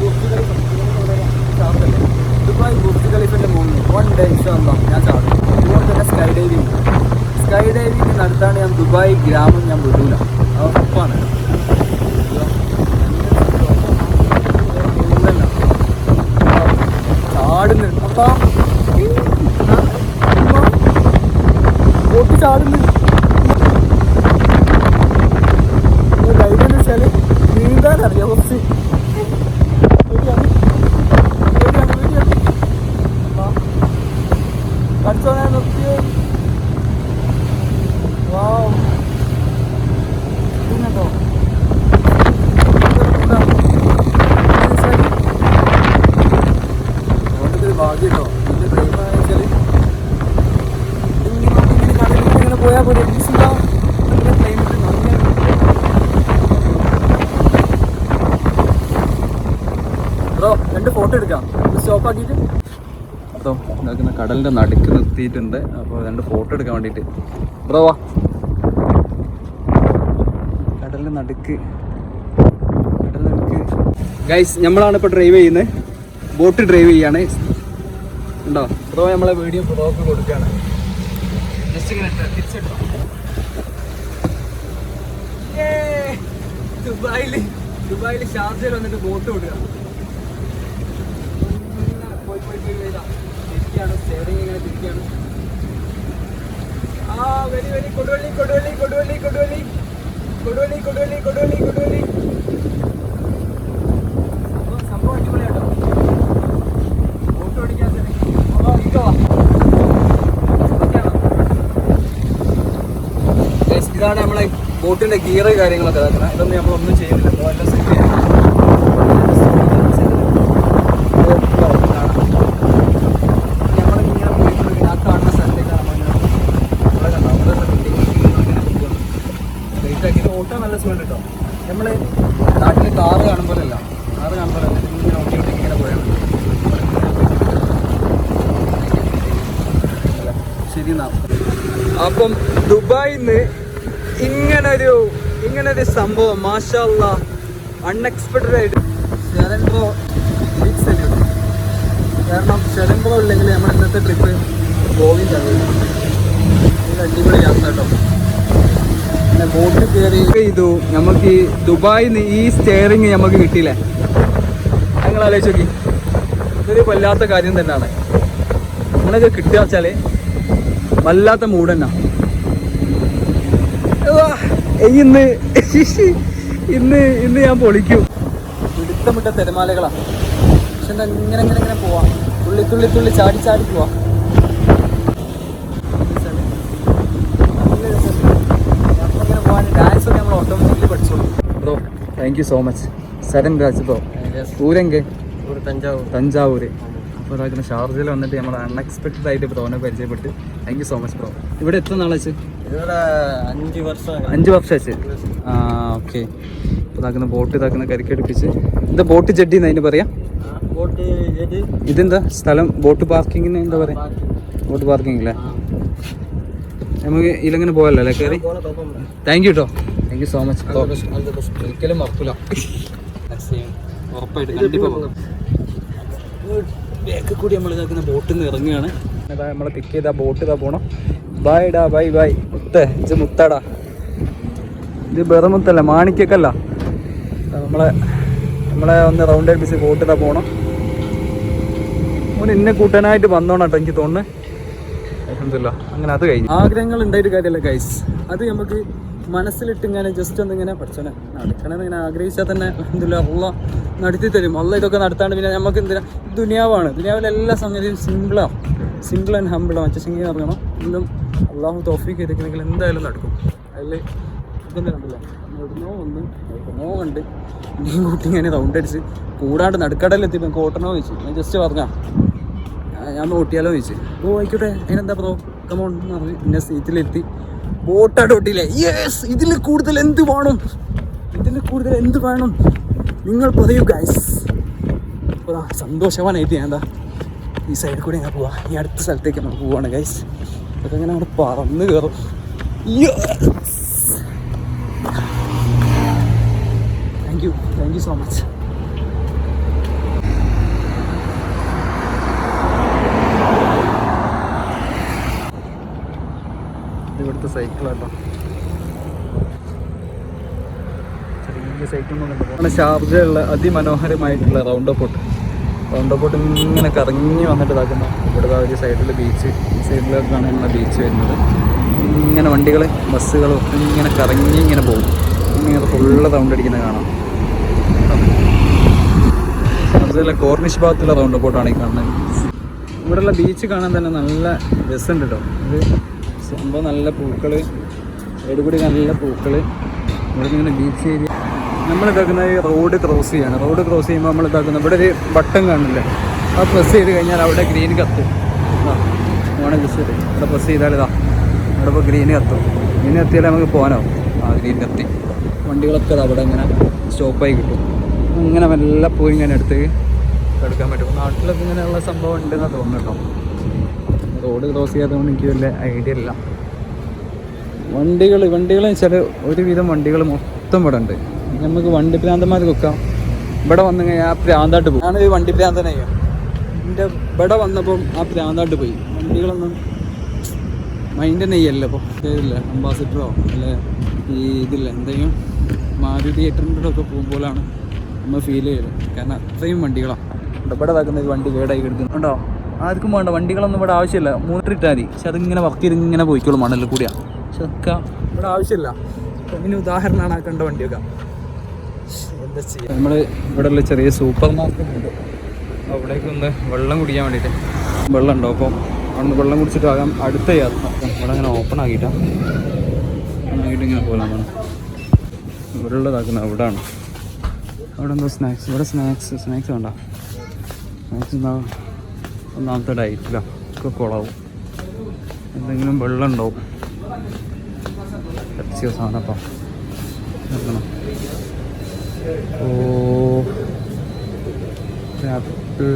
ബുർജ് ഖലീഫിൻ്റെ മുകളിൽ 1 ഡേ ഇൻഷാല്ലാ ഞാൻ ചാടും. അതുപോലെ തന്നെ സ്കൈ ഡൈവിങ് നടത്താണ് ഞാൻ. ദുബായ് ഗ്രാമം ഞാൻ വിടൂല, അത് ഉറപ്പാണ്. ചാടുന്നു ബോട്ട് ചാടുന്നു. ധൈര്യം വെച്ചാൽ നീന്താനറിയാം കുറച്ച്. പഠിച്ചോനെ നിർത്തിയോ? വാവ്, കേട്ടോ ഭാഗ്യം കേട്ടോ. ഇതിൻ്റെ ഡ്രൈവറാണെന്ന് വെച്ചാൽ ഇങ്ങനെ കടലിൽ ഇങ്ങനെ പോയാൽ പോലെ ക്ലൈമറ്റ് നല്ല. ബ്രോ 2 ഫോട്ടോ എടുക്കാം സ്റ്റോപ്പ് ആക്കിയിട്ട്. അപ്പോൾ ഇതാക്കുന്ന കടലിൻ്റെ നടുക്ക് നിർത്തിയിട്ടുണ്ട്. അപ്പോൾ 2 ഫോട്ടോ എടുക്കാൻ വേണ്ടിയിട്ട്. ബ്രോ വാ, കടലിൻ്റെ നടുക്ക് ഗൈസ്. നമ്മളാണ് ഇപ്പോൾ ഡ്രൈവ് ചെയ്യുന്നത്, ബോട്ട് ഡ്രൈവ് ചെയ്യാണ്. ഉണ്ടോ ബ്രോ, നമ്മളെ വീഡിയോ ബ്ലോഗ് കൊടുക്കുകയാണ്. ജസ്റ്റ് ഇങ്ങനെ തിരിച്ചിട്ടോ. ദുബായിൽ ഷാർജയിൽ വന്നിട്ട് ബോട്ട് വിടുക. തിരിക്കുകയാണ്, സ്റ്റെയറിംഗ് ഇങ്ങനെ തിരിക്കുകയാണ്. ആ വെരി വെരി കൊടുവള്ളി കൊടുവള്ളി കൊടുവള്ളി കൊടുവള്ളി കൊടുവള്ളി കൊടുവള്ളി കൊടുവള്ളി കൊടുവള്ളി. സംഭവം അടിപൊളിയാട്ടോ. ബോട്ട് ഓടിക്കാൻ ഇതാണ് നമ്മളെ ബോട്ടിൻ്റെ ഗിയർ കാര്യങ്ങളൊക്കെ. ഇതൊന്നും നമ്മളൊന്നും ചെയ്യുന്നില്ല. എല്ലാം സെറ്റ് ചെയ്യാം. നമ്മളിങ്ങനെ പോയിട്ട് ആ കാണുന്ന സ്ഥലത്തേക്കാണ് ലൈറ്റാക്കിയിട്ട് ഓട്ടോ നല്ല സുഖം കേട്ടോ. നമ്മൾ നാട്ടിൽ കാറ് കാണുമ്പോഴല്ല, ഇങ്ങനെ ഓട്ടിയിട്ട് ഇങ്ങനെ പോയാൽ മതി. ശരി. അപ്പം ദുബായിൽ നിന്ന് ഇങ്ങനൊരു സംഭവം മാഷാ അല്ലാഹ് അൺഎക്സ്പെക്റ്റഡ് ആയിട്ട്. ഷെറൻബ്രോ ബിഗ് സല്യൂട്ട്. കാരണം ഷെറൻബ്രോ ഇല്ലെങ്കിൽ നമ്മൾ ഇന്നത്തെ ട്രിപ്പ് പോവില്ല. ഇത് അടിപൊളി യാത്ര കേട്ടോ. പിന്നെ ബോട്ട് കയറി ചെയ്തു. നമുക്ക് ഈ ദുബായിൽ നിന്ന് ഈ സ്റ്റെയറിങ് നമുക്ക് കിട്ടിയില്ലേ? നിങ്ങൾ ആലോചിച്ച് നോക്കി. ഇതൊരു വല്ലാത്ത കാര്യം തന്നെയാണ്. നിങ്ങളൊക്കെ കിട്ടുക വെച്ചാൽ വല്ലാത്ത മൂഡ് തന്നെ. ഇന്ന് ഞാൻ പൊളിക്കും. പിടുത്തമിട്ട തിരമാലകളാണ്. പക്ഷെ എന്താ ഇങ്ങനെ പോവാം. തുള്ളി ചാടി പോവാം. അങ്ങനെ പോകാൻ ഡാൻസ് ഒക്കെ നമ്മൾ ഓട്ടോമാറ്റിക്കലി പഠിച്ചോളൂ. Bro thank you so much. Saran Raj bro. ഊരെങ്കെ തഞ്ചാവൂർ. അപ്പോൾ ഇതാക്കുന്ന ഷാർജയിൽ വന്നിട്ട് നമ്മൾ അൺഎക്സ്പെക്റ്റഡ് ആയിട്ട് ബ്രോനെ പരിചയപ്പെട്ട്. Thank you so much bro. ഇവിടെ എത്ര നാളാച്ച്? 5 വർഷം ആച്ച്. ആ ഓക്കെ. അപ്പോൾ ഇതാക്കുന്ന ബോട്ട് ഇതാക്കുന്ന കരിക്കടുപ്പിച്ച്. എന്താ ബോട്ട് ജഡ്ഡി എന്ന് അതിന് പറയാം? ഇതെന്താ സ്ഥലം? ബോട്ട് പാർക്കിങ്ങിന് എന്താ പറയുക? ബോട്ട് പാർക്കിംഗ് അല്ലേ? നമുക്ക് ഇതിലെങ്ങനെ പോകല്ലോ അല്ലേ കയറി? താങ്ക് യു കേട്ടോ, താങ്ക് യു സോ മച്ച്. ഒരിക്കലും മറക്കില്ല, ഉറപ്പായിട്ട് കണ്ടിപ്പാണ്. ബാക്കിൽ കൂടി നമ്മൾ ഇതാക്കുന്ന ബോട്ടിൽ നിന്ന് ഇറങ്ങുകയാണ്. അതാ നമ്മളെ പിക്ക് ചെയ്താ ബോട്ട് ഇതാ പോണം. ബായ് ഡാ, ബൈ ബൈ. ഇത് മുത്താടാ, ഇത് വേറെ മുത്തല്ല, മാണിക്കല്ല. നമ്മളെ ഒന്ന് റൗണ്ട് അടിപ്പിച്ച് ബോട്ട് ഇതാ പോണം. ഇന്നെ കൂട്ടാനായിട്ട് വന്നോണം കേട്ടോ എനിക്ക് തോന്നുന്നു. അൽഹംദുലില്ലാ അങ്ങനെ അത് കഴിഞ്ഞു. ആഗ്രഹങ്ങൾ ഉണ്ടായിട്ട് കാര്യമല്ല ഗൈസ്, അത് നമുക്ക് മനസ്സിലിട്ട് ഇങ്ങനെ ജസ്റ്റ് ഒന്നിങ്ങനെ പഠിച്ചോനെ നടക്കണമെന്ന് ഇങ്ങനെ ആഗ്രഹിച്ചാൽ തന്നെ അൽഹംദുലില്ലാ അള്ളാഹ് നടത്തി തരും. അള്ളാഹ് ഇതൊക്കെ നടത്താണ്ട് പിന്നെ നമുക്ക് എന്തിനാ, ദുനിയാവാണ്. ദുനിയാവിലെ എല്ലാ സംഗതിയും സിമ്പിളാണ്, സിമ്പിൾ ആൻഡ് ഹമ്പിളാണ്. മറ്റേ അറിയണം എല്ലാം അള്ളാഹു തൗഫീഖ് ചെയ്തിട്ടുണ്ടെങ്കിൽ എന്തായാലും നടക്കും. അതിൽ ഇതൊന്നും കണ്ടില്ല, എവിടുന്നോ കണ്ട് മീൻ കൂട്ടി ഞാൻ റൗണ്ട് അടിച്ച് കൂടാണ്ട് നടുക്കടലെത്തിയിട്ട് നമുക്ക് ഓട്ടണോ ചോദിച്ചു. ഞാൻ ജസ്റ്റ് പറഞ്ഞാൽ ഞാൻ ഓട്ടിയാലോ ചോദിച്ചു. ഓ ആയിക്കോട്ടെ, അതിനെന്താ ബ്രോ കമോൺ എന്ന് പറഞ്ഞ് എന്നെ സീറ്റിലെത്തി ബോട്ടായിട്ട് ഓട്ടിയില്ലേ. യെസ്, ഇതിൽ കൂടുതൽ എന്ത് വേണം, ഇതിൽ കൂടുതൽ എന്ത് വേണം നിങ്ങൾ പറയൂ ഗൈസ്. അപ്പോൾ സന്തോഷവാനായിട്ട് ഞാൻ എന്താ ഈ സൈഡിൽ കൂടെ ഞാൻ പോവാം. ഈ അടുത്ത സ്ഥലത്തേക്ക് നമ്മൾ പോവാണ് ഗൈസ്. അതൊക്കെ അങ്ങനെ അവിടെ പറന്ന് കയറും. Thank you so much. ഇവിടുത്തെ സൈക്കിളാട്ടോ, ചെറിയ സൈക്കിൾ നമ്മുടെ ഷാർജയുള്ള അതിമനോഹരമായിട്ടുള്ള റൗണ്ട് ബോട്ട് ഇങ്ങനെ കറങ്ങി വന്നിട്ട് ഇതാക്കുന്ന ഇവിടുത്തെ ഒരു സൈഡിൽ ബീച്ച്, ഈ സൈഡിലേക്കാണ് നമ്മളെ ബീച്ച് വരുന്നത്. ഇങ്ങനെ വണ്ടികൾ ബസ്സുകളും ഒക്കെ ഇങ്ങനെ കറങ്ങി ഇങ്ങനെ പോകും. ഇങ്ങനെ ഫുള്ള് റൗണ്ട് അടിക്കുന്നത് കാണാം. ഷാർജയിലെ കോർണിഷ് ഭാഗത്തുള്ള റൗണ്ട് ബോട്ടാണ് ഈ കാണുന്നത്. ഇവിടെയുള്ള ബീച്ച് കാണാൻ തന്നെ നല്ല രസമുണ്ട് കേട്ടോ. ഇത് സംഭവം നല്ല പൂക്കൾ, എടുകൂടി നല്ല പൂക്കൾ. ഇവിടെ ഇങ്ങനെ ബീച്ച് ഏരിയ. നമ്മളിതാക്കുന്നത് റോഡ് ക്രോസ് ചെയ്യാണ്. റോഡ് ക്രോസ് ചെയ്യുമ്പോൾ നമ്മളിതാക്കുന്നത് ഇവിടെ ഒരു ബട്ടൺ കാണില്ല, ആ പ്രസ് ചെയ്ത് കഴിഞ്ഞാൽ അവിടെ ഗ്രീൻ കത്തും. ഓണം ജസ്റ്റ് ഇവിടെ പ്രസ് ചെയ്താൽ ഇതാ അവിടെ ഇപ്പോൾ ഗ്രീൻ കത്തും. ഗ്രീൻ കത്തിയാൽ നമുക്ക് പോകാനാവും. ആ ഗ്രീൻ കത്തി വണ്ടികളൊക്കെ അവിടെ ഇങ്ങനെ സ്റ്റോപ്പായി കിട്ടും. ഇങ്ങനെ മെല്ലെ പോയി ഇങ്ങനെ എടുക്കാൻ പറ്റും. നാട്ടിലൊക്കെ ഇങ്ങനെയുള്ള സംഭവം ഉണ്ടെന്നാണ് തോന്നുന്നു കേട്ടോ. റോഡ് ക്രോസ് ചെയ്യാത്തതുകൊണ്ട് എനിക്ക് വലിയ ഐഡിയ ഇല്ല. വണ്ടികൾ വെച്ചാൽ ഒരുവിധം വണ്ടികൾ മൊത്തം ഇവിടെ ഉണ്ട്. നമുക്ക് വണ്ടി ഭ്രാന്തന്മാർക്ക് വെക്കാം. ഇവിടെ വന്നു കഴിഞ്ഞാൽ ആ ഭ്രാന്തായിട്ട് പോകും. ഞാനൊരു വണ്ടി ഭ്രാന്തനായി. എൻ്റെ ഇവിടെ വന്നപ്പം ആ ഭ്രാന്തായിട്ട് പോയി. വണ്ടികളൊന്നും മൈൻഡ് തന്നെ ചെയ്യല്ലോ. ഇപ്പോൾ ഇതില്ല അംബാസിഡറോ അല്ലെ ഈ ഇതില്ല എന്തെങ്കിലും മാരുതി 800 ഒക്കെ പോകുമ്പോഴാണ് നമ്മൾ ഫീൽ ചെയ്യുന്നത്. കാരണം അത്രയും വണ്ടികളാണ് ഇവിടെ ഇതാക്കുന്നത്. വണ്ടി കേടായി കിടക്കുന്നുണ്ടോ? ആർക്കും വേണ്ട, വണ്ടികളൊന്നും ഇവിടെ ആവശ്യമില്ല. 3 ഇട്ടാൽ മതി. പക്ഷെ അതിങ്ങനെ വർക്ക് ചെയ്ത് ഇങ്ങനെ പോയിക്കോളും മണലിൽ കൂടിയാണ്. പക്ഷെ ഒക്കെ ഇവിടെ ആവശ്യമില്ല. അതിന് ഉദാഹരണമാണ് ആ കണ്ട വണ്ടിയൊക്കെ. എന്താ ചെയ്യുക, നമ്മൾ ഇവിടെ ഉള്ള ചെറിയ സൂപ്പർ മാർക്കറ്റ് ഉണ്ട്. അവിടേക്ക് ഒന്ന് വെള്ളം കുടിക്കാൻ വേണ്ടിയിട്ട് വെള്ളം ഉണ്ടോ? അപ്പോൾ അവിടെ വെള്ളം കുടിച്ചിട്ട് ആകാം അടുത്ത യാത്ര. ഇവിടെ അങ്ങനെ ഓപ്പൺ ആക്കിയിട്ടാണ് ഇങ്ങനെ പോകാനാണ് ഇവിടെ ഉള്ളതാക്കുന്നത്. അവിടെയാണ് അവിടെ എന്തോ സ്നാക്സ്. ഇവിടെ സ്നാക്സ് വേണ്ട. സ്നാക്സ് എന്താ ഒന്നാമത്തെ ഡയറ്റില്ല ഒക്കെ കുളവും. എന്തെങ്കിലും വെള്ളം ഉണ്ടാവും. പെപ്സിയോ സാധനം അപ്പം ആപ്പിൾ.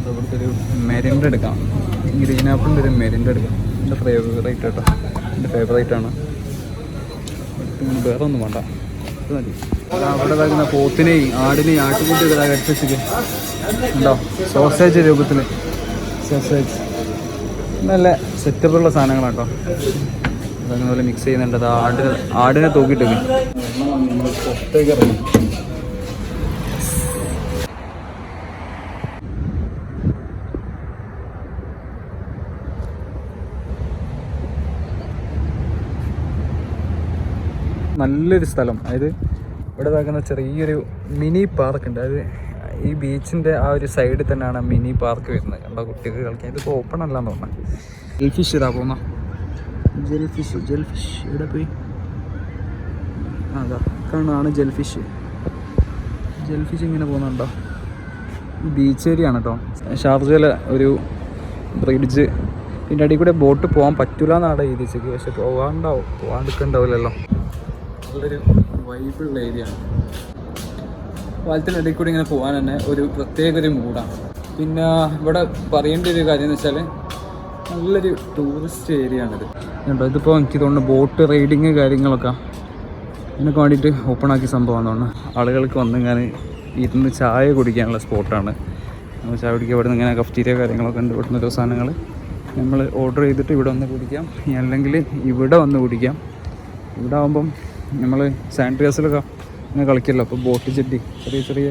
ഇവിടുത്തെ ഒരു മെരിൻഡ് എടുക്കാം. ഗ്രീൻ ആപ്പിളിൻ്റെ ഒരു മെരിൻഡ് എടുക്കാം. എൻ്റെ ഫേവറേറ്റ് കേട്ടോ, എൻ്റെ ഫേവറേറ്റാണ്. വേറെ ഒന്നും വേണ്ട, ഇത് മതി. അവിടെ ഇതാക്കുന്ന പോത്തിനെയും ആടിനെയും ആട്ടുകൂട്ടി കടിച്ചിട്ട് ഉണ്ടോ സോസേജ് രൂപത്തിൽ. സോസേജ് നല്ല സെറ്റപ്പുള്ള സാധനങ്ങളാണ് കേട്ടോ. അതങ്ങനെ പോലെ മിക്സ് ചെയ്യുന്നുണ്ട്. അത് ആടിനെ തൂക്കിയിട്ടൊക്കെ പുറത്തേക്ക് ഇറങ്ങി. നല്ലൊരു സ്ഥലം. അതായത് ഇവിടെ ഇതാക്കുന്ന ചെറിയൊരു മിനി പാർക്ക് ഉണ്ട്. അത് ഈ ബീച്ചിൻ്റെ ആ ഒരു സൈഡിൽ തന്നെയാണ് മിനി പാർക്ക് വരുന്നത്. കണ്ടോ, കുട്ടികൾക്ക് കളിക്കാൻ. ഇതിപ്പോൾ ഓപ്പൺ അല്ലാന്ന് തോന്നുന്നത്. ജെൽഫിഷ് ഇതാ പോകുന്ന ജെൽഫിഷ് ഇവിടെ പോയി അതാ കാണാണ് ജെൽഫിഷ് ഇങ്ങനെ പോകുന്നുണ്ടോ. ഈ ബീച്ച് ഏരിയ ആണ് കേട്ടോ. ഷാർജയിലെ ഒരു ബ്രിഡ്ജ്. ഇതിൻ്റെ അടിയിൽ കൂടെ ബോട്ട് പോകാൻ പറ്റില്ല എന്നാണ് എഴുതിച്ചത്. പക്ഷെ പോകാണ്ടിരിക്കണ്ടാവില്ലല്ലോ. നല്ലൊരു വൈബുള്ള ഏരിയ ആണ്. പാലത്തിൻ്റെ ഇടയിൽ കൂടി ഇങ്ങനെ പോകാൻ തന്നെ ഒരു പ്രത്യേക ഒരു മൂഡാണ്. പിന്നെ ഇവിടെ പറയേണ്ട ഒരു കാര്യം എന്ന് വെച്ചാൽ നല്ലൊരു ടൂറിസ്റ്റ് ഏരിയ ആണിത് കേട്ടോ. ഇതിപ്പോൾ എനിക്ക് തോന്നുന്നു ബോട്ട് റൈഡിങ് കാര്യങ്ങളൊക്കെ ഇതിനൊക്കെ വേണ്ടിയിട്ട് ഓപ്പൺ ആക്കിയ സംഭവമാണ് തോന്നുന്നു. ആളുകൾക്ക് വന്നിങ്ങനെ ഇരുന്ന് ചായ കുടിക്കാനുള്ള സ്പോട്ടാണ്. നമ്മൾ ചായ കുടിക്കുക ഇവിടെ നിന്ന് ഇങ്ങനെ കഫ്റ്റീരിയ കാര്യങ്ങളൊക്കെ ഉണ്ട്. ഇവിടുന്ന് ഓരോ സാധനങ്ങൾ നമ്മൾ ഓർഡർ ചെയ്തിട്ട് ഇവിടെ വന്ന് കുടിക്കാം, അല്ലെങ്കിൽ ഇവിടെ വന്ന് കുടിക്കാം. ഇവിടെ ആകുമ്പം നമ്മൾ സാനിറ്റൈസറിലൊക്കെ ഇങ്ങനെ കളിക്കല്ലോ. അപ്പോൾ ബോട്ട് ജെട്ടി ചെറിയ ചെറിയ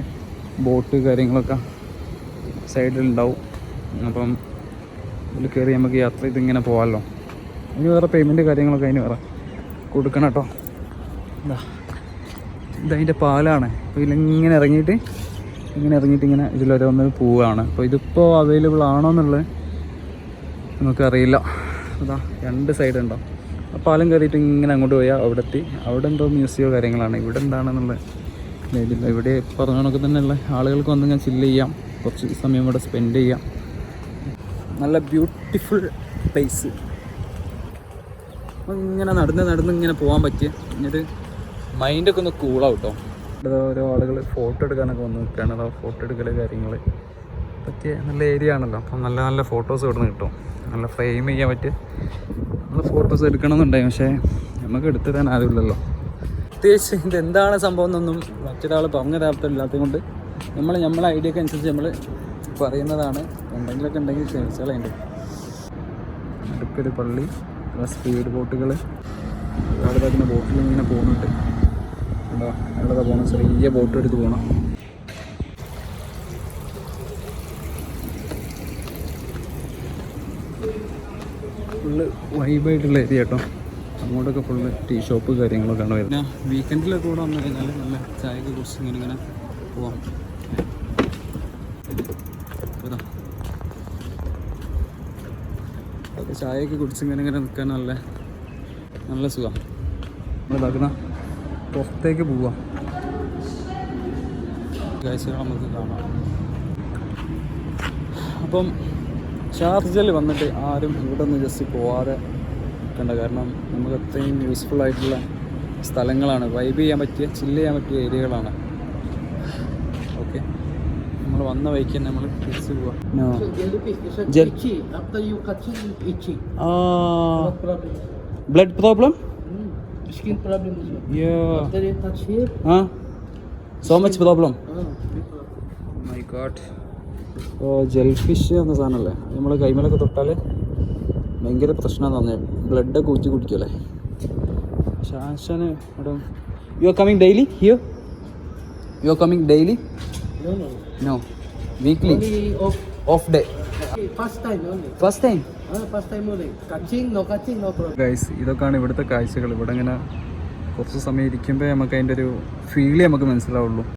ബോട്ട് കാര്യങ്ങളൊക്കെ സൈഡിലുണ്ടാവും. അപ്പം ഇതിൽ കയറി നമുക്ക് യാത്ര ചെയ്ത് ഇങ്ങനെ പോകാമല്ലോ. അതിന് വേറെ പേയ്മെൻറ്റ് കാര്യങ്ങളൊക്കെ അതിന് വേറെ കൊടുക്കണം കേട്ടോ. ഇതതിൻ്റെ പാലാണ്. അപ്പോൾ ഇതിലിങ്ങനെ ഇറങ്ങിയിട്ട് ഇങ്ങനെ ഇതിലൊരോന്ന് പോവുകയാണ്. അപ്പോൾ ഇതിപ്പോൾ അവൈലബിൾ ആണോ എന്നുള്ളത് നമുക്കറിയില്ല. അതാ 2 സൈഡ് ഉണ്ടോ. ആ പാലം കയറിയിട്ട് ഇങ്ങനെ അങ്ങോട്ട് പോയാൽ അവിടെ എത്തി. അവിടെ എന്തോ മ്യൂസിയോ കാര്യങ്ങളാണ്. ഇവിടെ എന്താണെന്നുള്ള ഇതില്ല. ഇവിടെ പറഞ്ഞ കണക്ക് തന്നെയുള്ള ആളുകൾക്ക് വന്ന് ഇങ്ങനെ ചില്ല് ചെയ്യാം, കുറച്ച് സമയം ഇവിടെ സ്പെൻഡ് ചെയ്യാം. നല്ല ബ്യൂട്ടിഫുൾ പ്ലേസ്. അപ്പോൾ ഇങ്ങനെ നടന്ന് ഇങ്ങനെ പോകാൻ പറ്റിയ എന്നിട്ട് മൈൻഡൊക്കെ ഒന്ന് കൂളാവും കേട്ടോ. ഇവിടെ ഓരോ ആളുകൾ ഫോട്ടോ എടുക്കാനൊക്കെ വന്ന് നിൽക്കുകയാണ്. അതാ ഫോട്ടോ എടുക്കൽ കാര്യങ്ങൾ പറ്റിയ നല്ല ഏരിയ ആണല്ലോ. അപ്പം നല്ല നല്ല ഫോട്ടോസ് ഇവിടെ നിന്ന് കിട്ടും. നല്ല ഫ്രെയിം ചെയ്യാൻ പറ്റിയ നമ്മൾ ഫോട്ടോസ് എടുക്കണമെന്നുണ്ടായി. പക്ഷേ നമുക്ക് എടുത്തു തരാൻ ആരുമില്ലല്ലോ. പ്രത്യേകിച്ച് ഇതെന്താണ് സംഭവം എന്നൊന്നും മറ്റൊരാൾ പറഞ്ഞു തരാത്തല്ലാത്തത് കൊണ്ട് നമ്മളെ ഐഡിയക്ക് അനുസരിച്ച് നമ്മൾ പറയുന്നതാണ്. എന്തെങ്കിലുമൊക്കെ ഉണ്ടെങ്കിൽ ക്ഷമിച്ചാലുണ്ട്. അടുത്തൊരു പള്ളി, സ്പീഡ് ബോട്ടുകൾ, അവിടെ തന്നെ ബോട്ടിൽ ഇങ്ങനെ പോകുന്നുണ്ട്. എന്താ അവിടെ പോകണം, ചെറിയ ബോട്ട് എടുത്ത് പോകണം. ഫുള്ള് വൈബായിട്ടുള്ള ഏരിയ കേട്ടോ. അങ്ങോട്ടൊക്കെ ഫുള്ള് ടീ ഷോപ്പ് കാര്യങ്ങളൊക്കെയാണ് വരുന്നത്. പിന്നെ വീക്കെൻഡിലൊക്കെ കൂടെ വന്നു കഴിഞ്ഞാൽ നല്ല ചായയൊക്കെ കുറിച്ച് ഇങ്ങനെ പോവാം. അതൊക്കെ ചായയൊക്കെ കുടിച്ച് ഇങ്ങനെ നിൽക്കാൻ നല്ല സുഖം. നമ്മളിതാക്കുന്ന പുറത്തേക്ക് പോവാം, കാഴ്ചകൾ നമുക്ക് കാണാം. അപ്പം ഷാർജയിൽ വന്നിട്ട് ആരും ഇവിടെ നിന്ന് ജസ്റ്റ് പോവാതെ നിൽക്കണ്ട. കാരണം നമുക്ക് അത്രയും യൂസ്ഫുൾ ആയിട്ടുള്ള സ്ഥലങ്ങളാണ്. വൈബ് ചെയ്യാൻ പറ്റിയ, ചില്ല് ചെയ്യാൻ പറ്റിയ ഏരിയകളാണ്. ഓക്കെ, നമ്മൾ വന്ന വഴിക്ക് തന്നെ നമ്മൾ തിരിച്ച് പോവാം. Blood problem, skin problem as well. yeah, After you touch here, so much problem. big my God. ഇപ്പോൾ ജെൽഫിഷ് എന്ന സാധനമല്ലേ, നമ്മൾ കൈമലൊക്കെ തൊട്ടാൽ ഭയങ്കര പ്രശ്നമാണെന്ന് പറഞ്ഞത്. ബ്ലഡൊക്കെ ഊറ്റി കുടിക്കുമല്ലേ. ശാശന് madam, you are coming daily here? You are coming daily? No. No, weekly Only off day. first time only. First time? First time only. Catching, no problem. Guys, ഇതൊക്കെയാണ് ഇവിടുത്തെ കാഴ്ചകൾ. ഇവിടെ ഇങ്ങനെ കുറച്ച് സമയം ഇരിക്കുമ്പോൾ നമുക്ക് അതിൻ്റെ ഒരു ഫീല് നമുക്ക് മനസ്സിലാവുള്ളൂ.